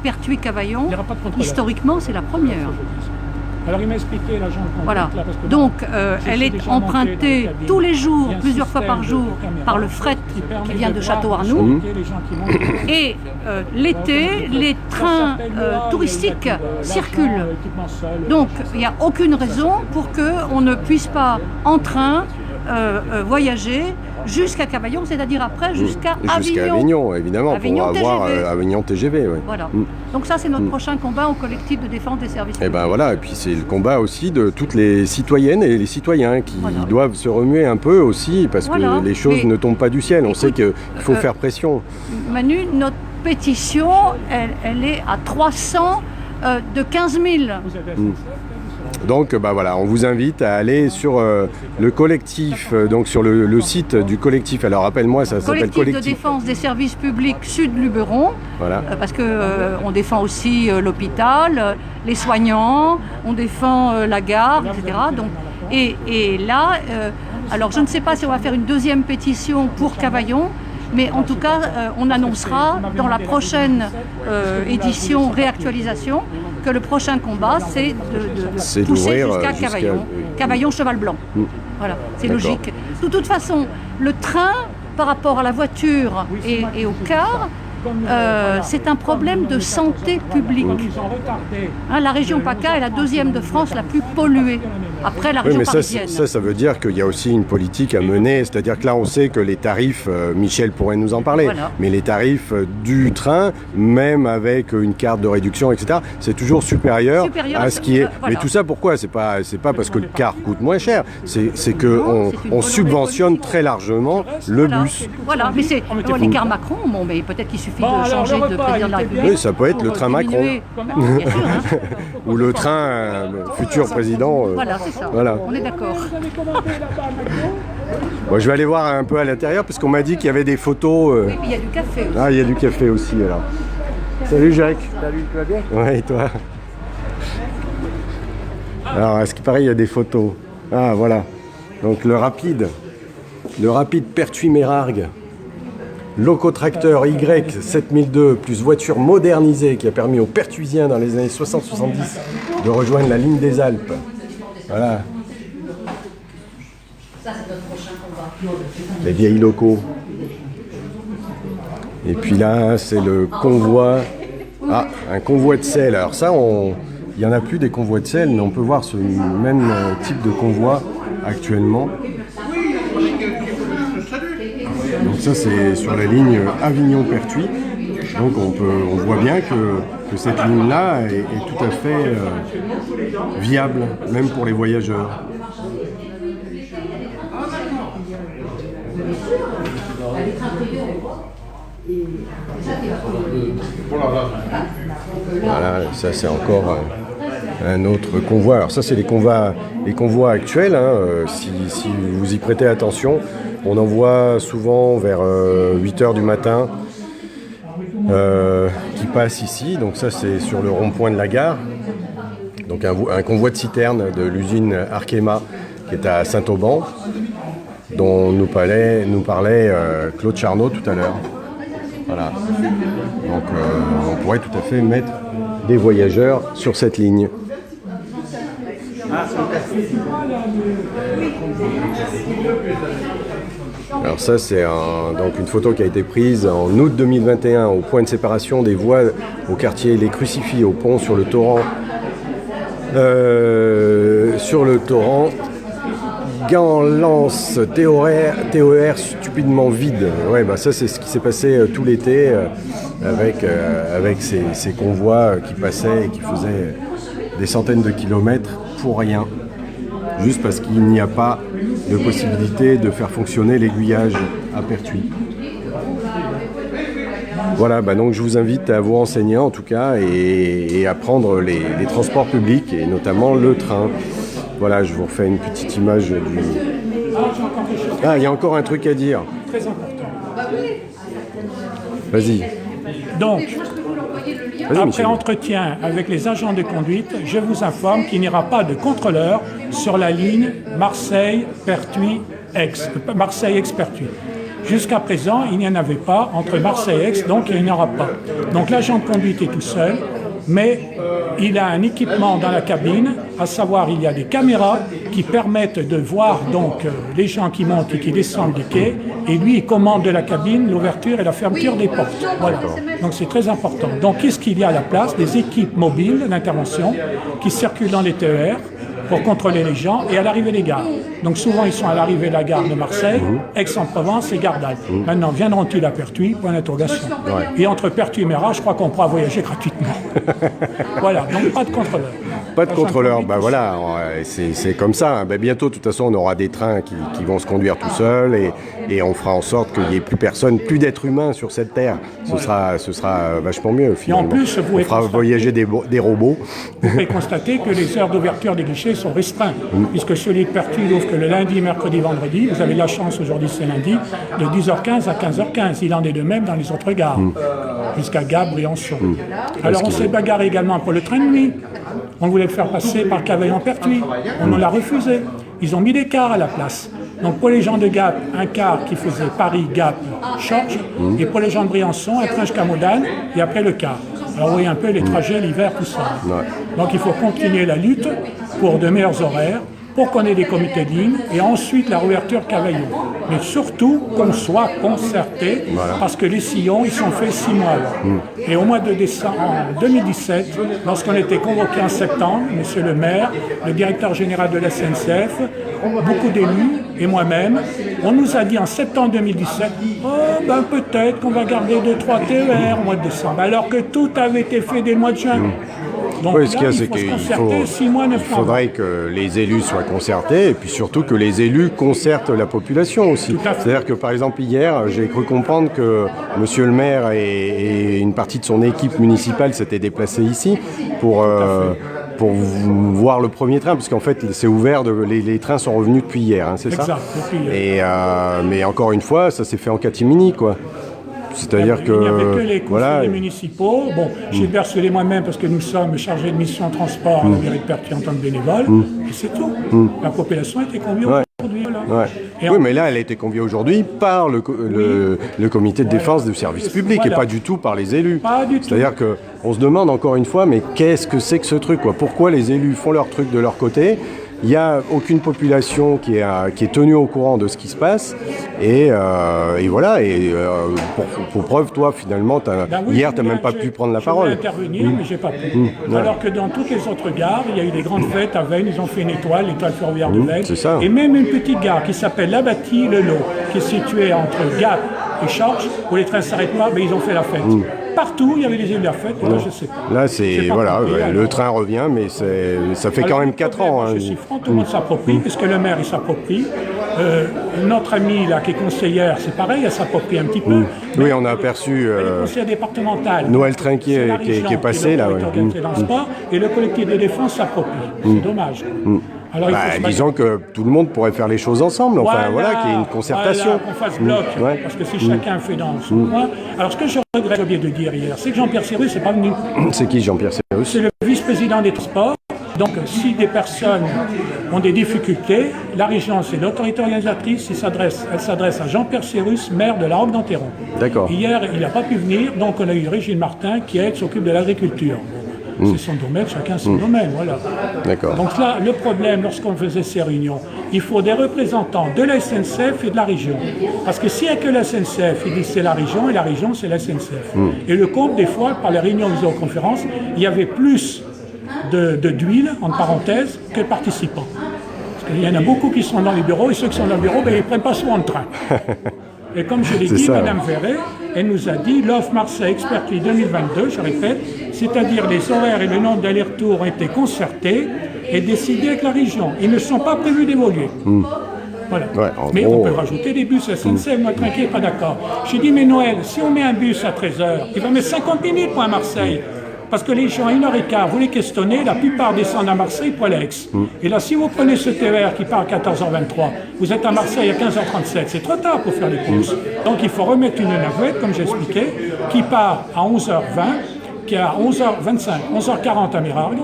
Pertuis-Cavaillon, Il n'y aura pas de contrôleur. historiquement, c'est la première. Alors il m'a expliqué l'agent de conduite, Voilà. là, parce que Donc, j'ai elle est déjà monté dans empruntée les cabines. tous les Il y jours, a un plusieurs fois système par jour, de caméra par le fret permet qui vient de voir Château-Arnoux. les gens qui montent. Et l'été, les trains touristiques circulent. Donc, il n'y a aucune raison pour qu'on ne puisse pas, en train, voyager jusqu'à Cavaillon, c'est-à-dire après jusqu'à Jusqu'à Avignon. Avignon, évidemment, Avignon pour avoir TGV. Avignon TGV. Ouais. Voilà. Donc ça, c'est notre prochain combat au collectif de défense des services Et publics. ben voilà, et puis c'est le combat aussi de toutes les citoyennes et les citoyens qui Voilà. doivent se remuer un peu aussi parce Voilà. que les choses Mais ne tombent pas du ciel. On sait écoute, qu'il faut faire pression. Manu, notre pétition, elle est à 300 de 15 000. Vous avez Donc bah voilà, on vous invite à aller sur le collectif, donc sur le site du collectif. Alors rappelle-moi, ça s'appelle Collectif de collectif. défense des services publics Sud-Luberon, Voilà. parce que on défend aussi l'hôpital, les soignants, on défend la gare, etc. Donc, et là, alors je ne sais pas si on va faire une deuxième pétition pour Cavaillon, mais en tout cas, on annoncera dans la prochaine édition, réactualisation, que le prochain combat, c'est C'est de pousser d'ouvrir, jusqu'à jusqu'à- Cavaillon. Cavaillon, cheval blanc. Voilà, c'est D'accord. logique. De toute façon, le train, par rapport à la voiture et au car, c'est un problème de santé publique. Ils ont retardé. Hein, la région PACA est la deuxième de France la plus polluée, après la Oui, région mais parisienne. ça veut dire qu'il y a aussi une politique à mener. C'est-à-dire que là, on sait que les tarifs, Michel pourrait nous en parler, Voilà. mais les tarifs du train, même avec une carte de réduction, etc., c'est toujours supérieur Supérieur à ce qui est. voilà. Mais tout ça, pourquoi ? C'est pas parce que le car coûte moins cher. C'est que Non, on c'est une on volonté subventionne politique. très largement le Voilà. bus. Voilà, mais c'est mettez-vous. l'écart Macron, bon, mais peut-être qu'il suffit Bon, de alors, changer le de repas, président de la il était République. Oui, ça peut être le pour train Macron. diminuer. Bien sûr, hein. Ou le train futur président. Voilà, c'est ça. Voilà. On est d'accord. Vous avez commandé là-bas à McDo. Bon, je vais aller voir un peu à l'intérieur parce qu'on m'a dit qu'il y avait des photos. Et puis il y a du café aussi. Ah, il y a du café aussi alors. Salut Jacques. Salut, tu vas bien? Ouais, et toi? Alors, à ce qui paraît, il y a des photos. Ah, voilà. Donc, le rapide Pertuis-Mérargues. Locotracteur Y7002 plus voiture modernisée qui a permis aux Pertuisiens dans les années 60-70 de rejoindre la ligne des Alpes. Voilà. Les vieilles locaux. Et puis là, c'est le convoi. Ah, un convoi de sel. Alors ça, il n'y en a plus des convois de sel, mais on peut voir ce même type de convoi actuellement. Donc ça, c'est sur la ligne Avignon-Pertuis. Donc on voit bien que cette ligne-là est tout à fait viable, même pour les voyageurs. Voilà, ça c'est encore un autre convoi. Alors ça c'est les convois actuels, hein. Si vous y prêtez attention, on en voit souvent vers 8h du matin qui passent ici. Donc ça c'est sur le rond-point de la gare. Donc un convoi de citernes de l'usine Arkema qui est à Saint-Auban, dont nous parlait Claude Charnot tout à l'heure. Voilà. Donc on pourrait tout à fait mettre des voyageurs sur cette ligne. Alors ça c'est donc une photo qui a été prise en août 2021 au point de séparation des voies au quartier Les Crucifix au pont sur le torrent Gand-Lens TER stupidement vide. Ouais, bah ça c'est ce qui s'est passé tout l'été avec ces convois qui passaient et qui faisaient des centaines de kilomètres pour rien. Juste parce qu'il n'y a pas de possibilité de faire fonctionner l'aiguillage à Pertuis. Voilà, bah donc je vous invite à vous renseigner en tout cas et à prendre les transports publics et notamment le train. Voilà, je vous refais une petite image du... Ah, il y a encore un truc à dire. Très important. Vas-y. Donc, Vas-y, après Michel. entretien avec les agents de conduite, je vous informe qu'il n'y aura pas de contrôleur sur la ligne Marseille-Pertuis. Jusqu'à présent, il n'y en avait pas entre Marseille et Aix, donc il n'y en aura pas. Donc l'agent de conduite est tout seul, mais il a un équipement dans la cabine, à savoir il y a des caméras qui permettent de voir donc les gens qui montent et qui descendent du quai, et lui il commande de la cabine l'ouverture et la fermeture des portes. Voilà. Donc c'est très important. Donc qu'est-ce qu'il y a à la place? Des équipes mobiles d'intervention qui circulent dans les TER pour contrôler les gens et à l'arrivée des gares. Donc souvent ils sont à l'arrivée de la gare de Marseille, Aix-en-Provence et Gare d'Albe. Maintenant, viendront-ils à Pertuis? Point d'interrogation. Et entre Pertuis et Mérat, je crois qu'on pourra voyager gratuitement. Voilà, donc pas de contrôleur. Pas de contrôleur, bah voilà, c'est comme ça. Hein. Bah, bientôt, de toute façon, on aura des trains qui vont se conduire tout seuls et on fera en sorte qu'il n'y ait plus personne, plus d'êtres humains sur cette terre. Ce sera vachement mieux, finalement. Et en plus, vous on fera voyager des robots. Vous pouvez constater que les heures d'ouverture des guichets sont restreintes, puisque celui de Pertuis n'ouvre que le lundi, mercredi, vendredi. Vous avez la chance, aujourd'hui c'est lundi, de 10h15 à 15h15. Il en est de même dans les autres gares, jusqu'à Gap, Briançon. Alors on s'est bagarré également pour le train de nuit. On voulait le faire passer par Cavaillon-Pertuis. On nous l'a refusé. Ils ont mis des cars à la place. Donc pour les gens de Gap, un car qui faisait Paris-Gap-Chorges, et pour les gens de Briançon, un train jusqu'à Modane, et après le car. Alors vous voyez un peu les trajets, l'hiver, tout ça. Donc il faut continuer la lutte pour de meilleurs horaires, pour qu'on ait des comités de ligne, et ensuite la réouverture Cavaillon. Mais surtout qu'on soit concerté, parce que les sillons, ils sont faits 6 mois. Et au mois de décembre, en 2017, lorsqu'on était convoqué en septembre, monsieur le maire, le directeur général de la SNCF, beaucoup d'élus, et moi-même, on nous a dit en septembre 2017, oh ben peut-être qu'on va garder 2-3 TER au mois de décembre, alors que tout avait été fait dès le mois de juin. Donc Oui, là, ce qu'il y a, il c'est faut se qu'il concerter 6 mois, 9 mois. faudrait que les élus soient concertés et puis surtout que les élus concertent la population aussi. Tout à fait. C'est-à-dire que par exemple hier, j'ai cru comprendre que monsieur le maire et une partie de son équipe municipale s'étaient déplacés ici pour voir le premier train, parce qu'en fait c'est ouvert, les trains sont revenus depuis hier, hein, c'est ça? Exact, depuis hier. Mais encore une fois, ça s'est fait en catimini, quoi. C'est-à-dire Il n'y avait que les conseillers voilà, municipaux. Bon, j'ai persuadé moi-même parce que nous sommes chargés de mission transport à la mairie de Pertuis en tant que bénévole, et c'est tout. La population a été conviée aujourd'hui. Voilà. ouais. Et Oui, mais là, elle a été conviée aujourd'hui par le comité de défense du service public et pas du tout par les élus. Pas du tout. C'est-à-dire qu'on se demande encore une fois, mais qu'est-ce que c'est que ce truc, quoi? Pourquoi les élus font leur truc de leur côté? Il n'y a aucune population qui est tenue au courant de ce qui se passe. Et voilà. Et pour preuve, toi, finalement, hier, tu n'as même pas pu prendre la parole. Je voulais intervenir, mais je n'ai pas pu. Alors que dans toutes les autres gares, il y a eu des grandes fêtes à Veynes. Ils ont fait une étoile, l'étoile ferroviaire de Veynes. C'est ça. Et même une petite gare qui s'appelle La Bâtie-le-Lot, qui est située entre Gap et Chorges, où les trains ne s'arrêtent pas, mais ils ont fait la fête. Partout, il y avait des élus de la fête. Là, je sais pas. Là, c'est pas voilà, compris, le alors. train revient, mais ça fait quand Alors, même le 4 problème, ans. Hein. Je suis franc, tout le monde s'approprie, puisque le maire, il s'approprie. Notre amie, là, qui est conseillère, c'est pareil, elle s'approprie un petit peu. Oui, on a aperçu Le conseiller départemental. Noël Trinquier c'est la qui est région passé, là, l'autorité organisée dans le sport, et le collectif de défense s'approprie. C'est dommage. Alors, il faut se battre. disons que tout le monde pourrait faire les choses ensemble, enfin voilà, qu'il y ait une concertation. Voilà, qu'on fasse bloc, Ouais. parce que si chacun fait dans son coin. Alors, ce que je regrette, j'ai oublié de dire hier, c'est que Jean-Pierre Cyrus n'est pas venu. C'est qui Jean-Pierre Cyrus? C'est le vice-président des transports. Donc, si des personnes ont des difficultés, la région, c'est l'autorité organisatrice, elle s'adresse à Jean-Pierre Cyrus, maire de la Roque d'Enterron. D'accord. Hier, il n'a pas pu venir, donc on a eu Régine Martin qui, elle, s'occupe de l'agriculture. C'est son domaine, chacun son domaine, voilà. D'accord. Donc là, le problème, lorsqu'on faisait ces réunions, il faut des représentants de la SNCF et de la région. Parce que s'il n'y a que la SNCF, ils disent c'est la région, et la région, c'est la SNCF. Et le compte, des fois, par les réunions visioconférences, il y avait plus d'huile, entre parenthèses, que de participants. Parce qu'il y en a beaucoup qui sont dans les bureaux, et ceux qui sont dans le bureau, ben, ils ne prennent pas souvent le train. Et comme je l'ai C'est dit, ça. Mme Verret, elle nous a dit l'offre Marseille Expertise 2022, je répète, c'est-à-dire les horaires et le nombre d'allers-retours ont été concertés et décidés avec la région. Ils ne sont pas prévus d'évoluer. Voilà. Ouais, en Mais gros, on peut rajouter des bus SNCF, moi tranquille, pas d'accord. J'ai dit, mais Noël, si on met un bus à 13h, il va mettre 50 minutes pour à Marseille. Parce que les gens, à 1h15, vous les questionnez, la plupart descendent à Marseille pour aller à Aix. Et là, si vous prenez ce TER qui part à 14h23, vous êtes à Marseille à 15h37, c'est trop tard pour faire les courses. Donc il faut remettre une navette, comme j'expliquais, qui part à 11h20, qui est à 11h25, 11h40 à Mérargues.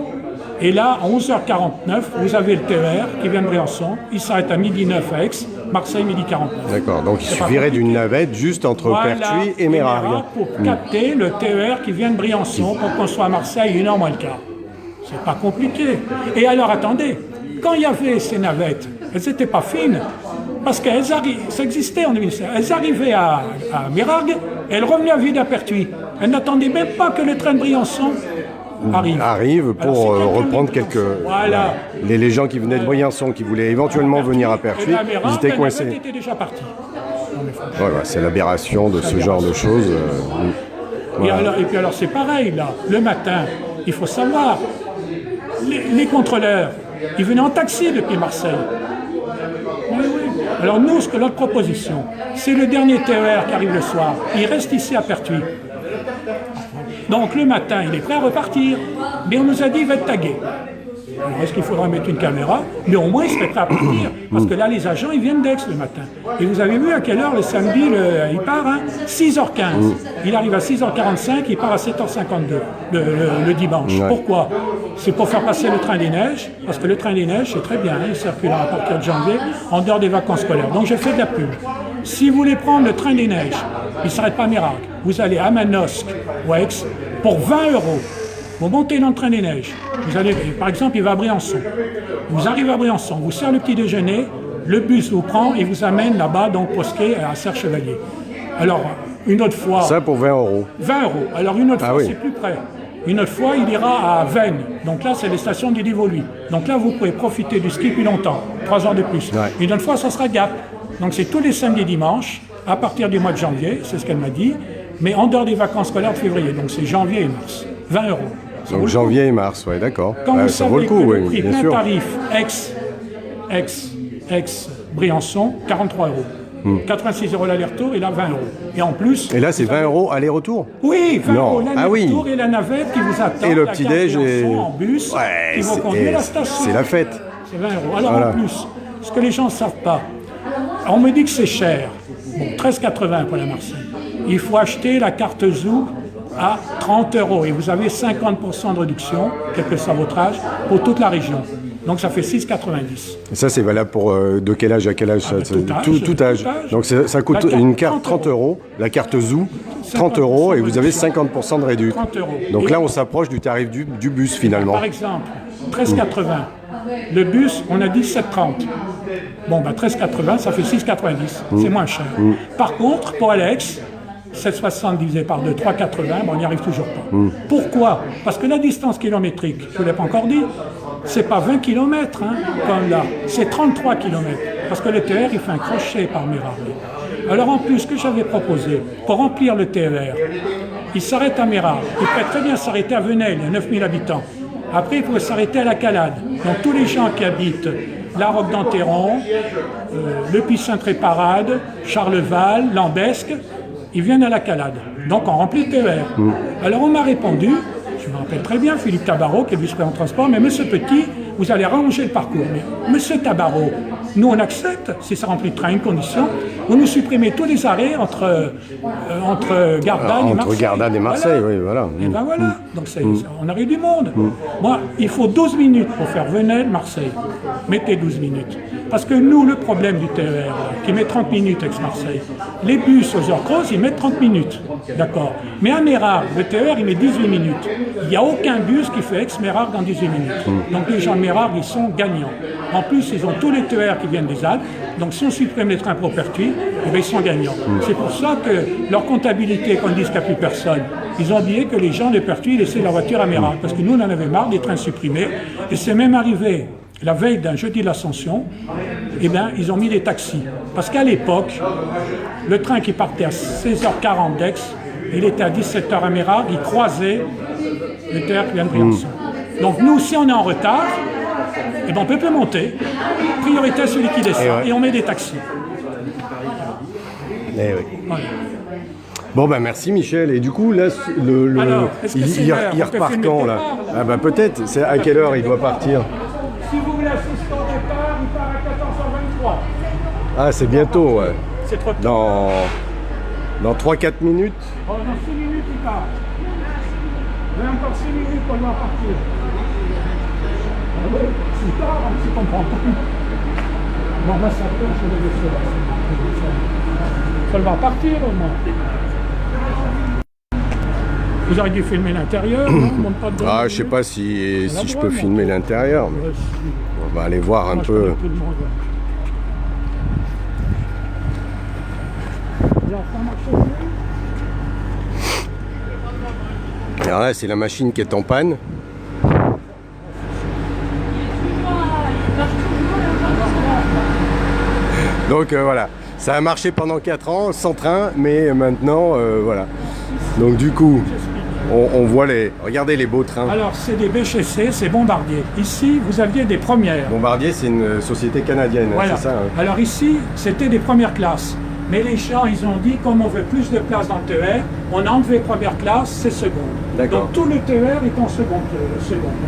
Et là, à 11h49, vous avez le TER qui vient de Briançon. Il s'arrête à 12h09 à Aix, Marseille 12h49. D'accord, donc il suffirait d'une navette juste entre Pertuis et Mérargues. Pour capter le TER qui vient de Briançon pour qu'on soit à Marseille 1h moins le quart. C'est pas compliqué. Et alors, attendez, quand il y avait ces navettes, elles n'étaient pas fines, parce qu'elles ça existait en 2016. Elles arrivaient à Mérargues et elles revenaient à vide à Pertuis. Elles n'attendaient même pas que le train de Briançon arrive pour reprendre quelques... Voilà. Les gens qui venaient de Briançon, qui voulaient éventuellement venir à Pertuis, ils étaient coincés. Ils étaient déjà partis. Voilà, c'est l'aberration de ce genre de choses. Voilà. Et puis alors c'est pareil là, le matin, il faut savoir, les contrôleurs, ils venaient en taxi depuis Marseille. Oui. Alors nous, notre proposition, c'est le dernier TER qui arrive le soir. Il reste ici à Pertuis. Donc le matin, il est prêt à repartir. Mais on nous a dit, il va être tagué. Alors est-ce qu'il faudra mettre une caméra? Mais au moins, il serait prêt à partir. Parce que là, les agents, ils viennent d'Aix le matin. Et vous avez vu à quelle heure le samedi, il part, 6h15. Il arrive à 6h45, il part à 7h52 le dimanche. Ouais. Pourquoi? C'est pour faire passer le train des neiges. Parce que le train des neiges, c'est très bien, il circule à partir de janvier, en dehors des vacances scolaires. Donc j'ai fait de la pub. Si vous voulez prendre le train des neiges, il ne s'arrête pas à Mérargues. Vous allez à Manosque ou à Aix pour 20 €. Vous montez dans le train des neiges. Vous allez, par exemple, il va à Briançon. Vous arrivez à Briançon, vous servez le petit déjeuner, le bus vous prend et vous amène là-bas, donc Posquet, à Serre-Chevalier. Alors, une autre fois... Ça pour 20 €. 20 €. Alors, une autre fois, oui. c'est plus près. Une autre fois, il ira à Veynes. Donc là, c'est les stations du Divolu. Donc là, vous pouvez profiter du ski plus longtemps. 3 heures de plus. Ouais. Une autre fois, ça sera Gap. Donc c'est tous les samedis et dimanches, à partir du mois de janvier, c'est ce qu'elle m'a dit, mais en dehors des vacances scolaires de février. Donc c'est janvier et mars. 20 €. Donc janvier et mars, oui, d'accord. Quand vous Ça savez vaut le coup, que oui, le prix bien plein sûr. tarif Aix, Briançon, 43 €. 86 € l'aller-retour et là 20 €. Et en plus... Et là, c'est 20 € aller-retour? Oui, 20 Non. € l'aller-retour et la navette qui vous attend. Et le la petit-déj gare et... Briançon en bus qui vous conduit à la station. C'est la fête. C'est 20 €. Alors Voilà. en plus, ce que les gens ne savent pas, on me dit que c'est cher. Bon, 13,80 pour la Marseille. Il faut acheter la carte Zou à 30 € et vous avez 50% de réduction, quel que soit votre âge, pour toute la région. Donc ça fait 6,90. Et ça, c'est valable pour de quel âge à quel âge? bah, ça, tout âge, tout âge. tout âge. Donc ça coûte La carte, une carte 30 30 €, la carte Zou 30 € et vous avez 50% de réduction. 30 €. Donc Et là, on s'approche du tarif du bus finalement. Par exemple, 13,80. Le bus, on a dit 7,30. Bon, bah 13,80, ça fait 6,90. C'est moins cher. Par contre, pour Alex, 7,60 divisé par 2, 3,80, bon, on n'y arrive toujours pas. Pourquoi? Parce que la distance kilométrique, je ne vous l'ai pas encore dit, c'est pas 20 km, comme là, c'est 33 km. Parce que le TER, il fait un crochet par Mérargues. Alors en plus, ce que j'avais proposé, pour remplir le TER, il s'arrête à Mérargues. Il pourrait très bien s'arrêter à Venelle, il y a 9000 habitants. Après, il pourrait s'arrêter à la Calade. Donc tous les gens qui habitent la Roque d'Enterron, le Puy-Saint-Tréparade, Charleval, Lambesque, ils viennent à la Calade. Donc on remplit le TER. Alors on m'a répondu, je me rappelle très bien, Philippe Tabarot, qui est vice-président de transport, mais monsieur Petit, vous allez rallonger le parcours. Mais monsieur Tabarot, nous on accepte, si ça remplit le train, une condition, vous nous supprimez tous les arrêts entre Gardanne et Marseille. Entre Gardanne et Marseille, oui, voilà. Et ben voilà, donc on arrive du monde. Moi, il faut 12 minutes pour faire Venelle-Marseille. Mettez 12 minutes. Parce que nous, le problème du TER, qui met 30 minutes ex-Marseille, les bus aux heures creuses, ils mettent 30 minutes. D'accord. Mais à Mérargues, le TER, il met 18 minutes. Il n'y a aucun bus qui fait ex-Mérargues dans 18 minutes. Donc les gens de Mérargues, ils sont gagnants. En plus, ils ont tous les TER qui viennent des Alpes. Donc si on supprime les trains pour Pertuis, eh bien, ils sont gagnants. C'est pour ça que leur comptabilité, quand ils disent qu'il n'y a plus personne, ils ont oublié que les gens de Pertuis laissaient leur voiture à Mérargues. Parce que nous, on en avait marre des trains supprimés. Et c'est même arrivé la veille d'un jeudi de l'Ascension, eh bien, ils ont mis des taxis. Parce qu'à l'époque, le train qui partait à 16h40 d'Aix, il était à 17h à Mérargues, il croisait le TER qui vient de Briançon. Donc nous, si on est en retard, eh ben, on ne peut plus monter. Priorité à celui qui descend. Et on met des taxis. Eh oui. Voilà. Bon ben merci Michel. Et du coup là, Alors, est-ce que c'est il l'heure? il On peut repart filmer quand le là? départ, là. Ah ben peut-être. C'est à quelle heure il doit partir? Si vous voulez assister au départ, il part à 14h23. Ah c'est bientôt. Ouais. C'est trop tôt. Dans 3-4 minutes. Oh, dans 6 minutes, il part. Il y a encore 6 minutes pour le voir partir. Ah oui, c'est tard, on ne comprend pas. Bon, là, ça peut, je vais laisser là. Ça le va partir au moins. Vous auriez dû filmer l'intérieur, non? Monte pas dedans. Ah je sais pas si je peux filmer l'intérieur. Mais Ouais, si. on va aller voir un Moi, je peu. connais tout le monde, là. Alors, ça marche mieux. Alors là c'est la machine qui est en panne. Donc voilà, ça a marché pendant 4 ans sans train, mais maintenant voilà. Donc du coup, on voit regardez les beaux trains. Alors, c'est des BCC, c'est Bombardier. Ici, vous aviez des premières. Bombardier, c'est une société canadienne, Voilà. c'est ça hein? Alors ici, c'était des premières classes. Mais les gens, ils ont dit, comme on veut plus de place dans le TER, on a enlevé première classe, c'est seconde. D'accord. Donc tout le TER est en seconde,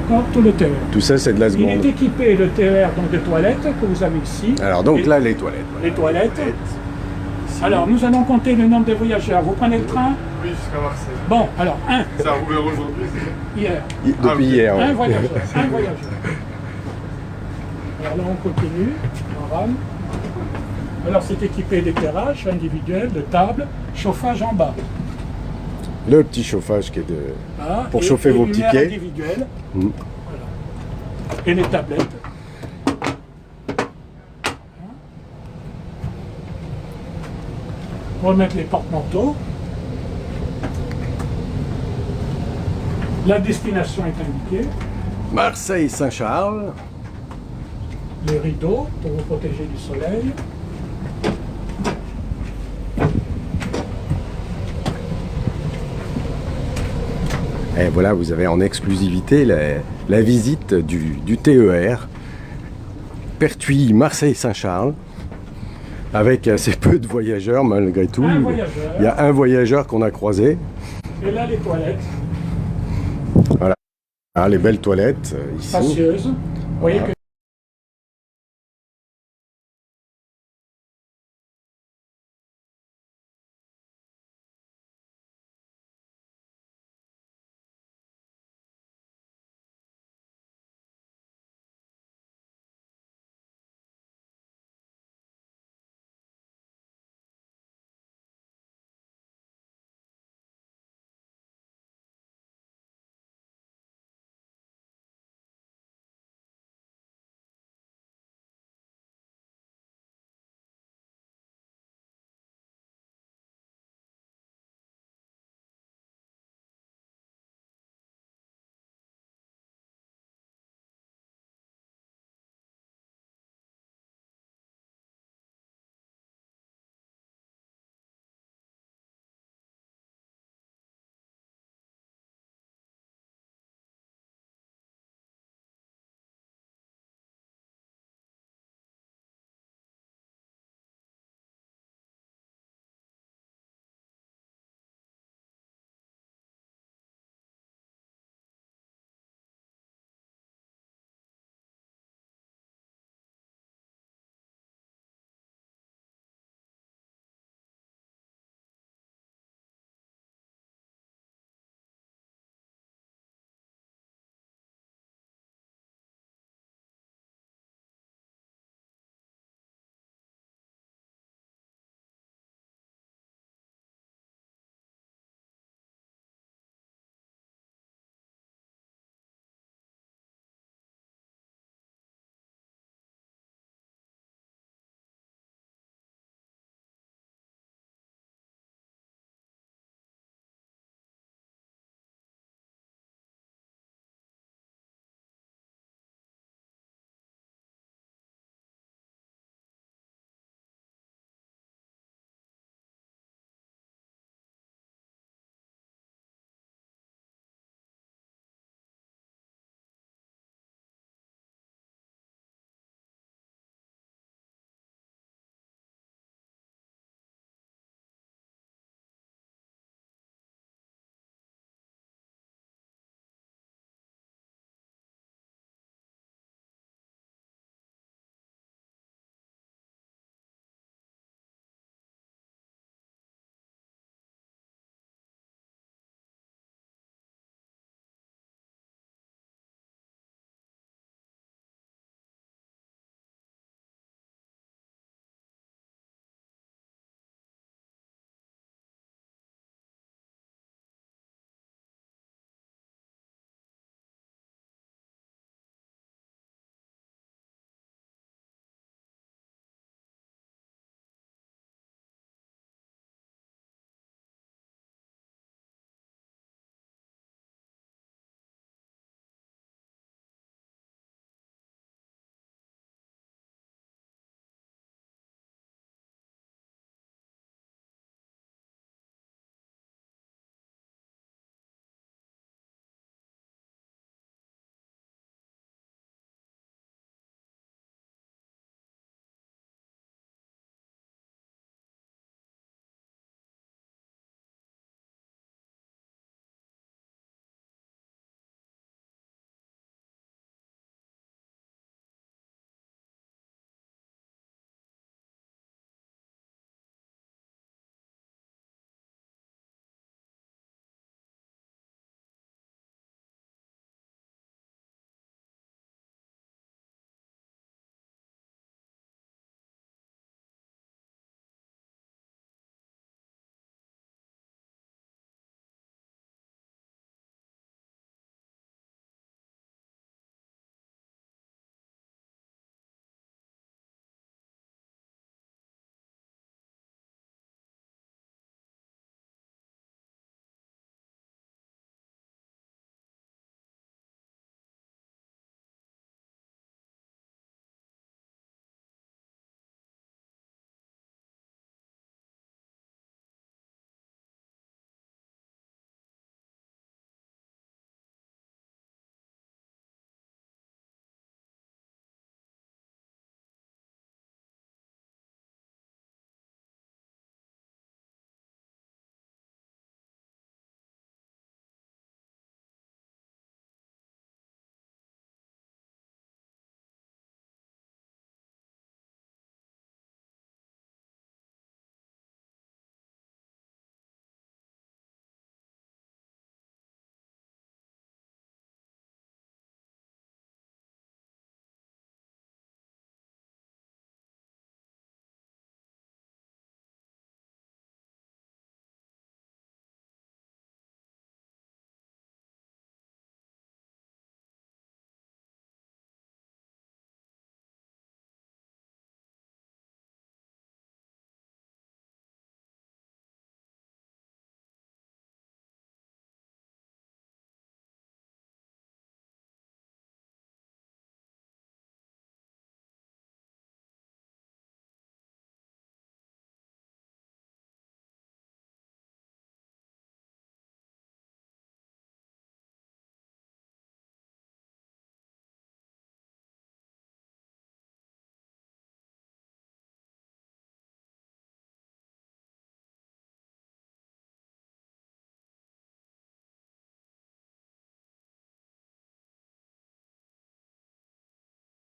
d'accord? Tout le TER. Tout ça, c'est de la Il est seconde. équipé, le TER, donc de toilettes que vous avez ici. Alors donc Et- là, les toilettes. voilà. Les toilettes. Alors, nous allons compter le nombre de voyageurs. Vous prenez le train? Oui, jusqu'à Marseille. Bon, alors, un, Ça a rouvert aujourd'hui. hier. Depuis hier. ouais. Un voyageur, un voyageur. Alors là, on continue, on rame. Alors, c'est équipé d'éclairage individuel, de table, chauffage en bas. Le petit chauffage qui est de... Voilà. Pour Et- chauffer et vos lumière petits pieds. individuelle. Mm. Voilà. Et les tablettes. Remettre les porte-manteaux. La destination est indiquée. Marseille-Saint-Charles. Les rideaux pour vous protéger du soleil. Et voilà, vous avez en exclusivité la visite du TER. Pertuis-Marseille-Saint-Charles. Avec assez peu de voyageurs malgré tout. Un voyageur. Il y a un voyageur qu'on a croisé. Et là, les toilettes Ah, les belles toilettes ici. spacieuses. Vous voyez que